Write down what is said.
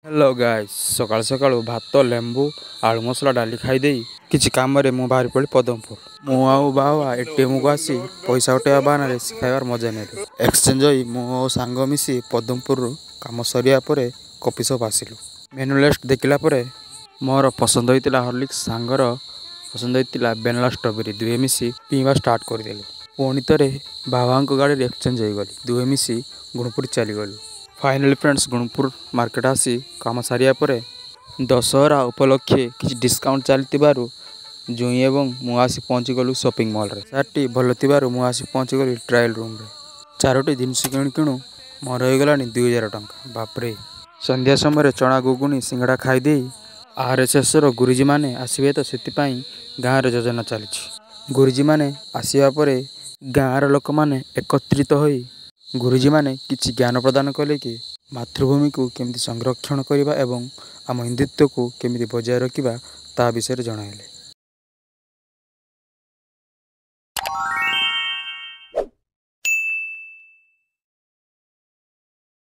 Hello guys सकाल सकाल भात लेंबू आलू मसला डाली खाईदे किसी कम मु बाहरी पड़ी पदमपुर मु बाबा एटीएम को आसी पैसा उठेवा बाहाना शिखाइबार मजा ने एक्सचेंज होई मो सांग मिसी पदमपुर काम सरिया पर कॉफी शॉप आसिलु मेनू लिस्ट देखला परे मोर पसंद होइतिला हॉर्लिक्स सांगर पसंद होइतिला वेनिला स्ट्रॉबेरी दुहे मिसी पीवा स्टार्ट करदेलु पुणी थे बाबा गाड़ी एक्सचेंज हो गली दुहे मिसी गुणपुर चलीगलु। फाइनाली फ्रेंड्स गुणपुर मार्केट आसी काम सारिया पर दशहरा उपलक्षे किसी डिस्काउंट चलती जुई एवं मुआसी पहुँची गलु शॉपिंग मॉल रे सार्टी भल मुआसी पहुँची गली ट्रायल रूम रे चारोटी जिनस किणु किणु मोर हो गला 2000 टंका बापरे। संध्या समय चना गुगुनी सिंगड़ा खाईदे आरएसएस रो गुरुजी माने आसबे तो सेतिपाई गाँव रे योजना चली गुरुजी माने आसीबा परे गाँव लोक माने एकत्रित होई गुरुजी माने किछि ज्ञान प्रदान कले कि मातृभूमि को केमिति संरक्षण करबा एवं आम हिंदुत्व को केमिति बजाय रखिबा ता विषय जणाइले।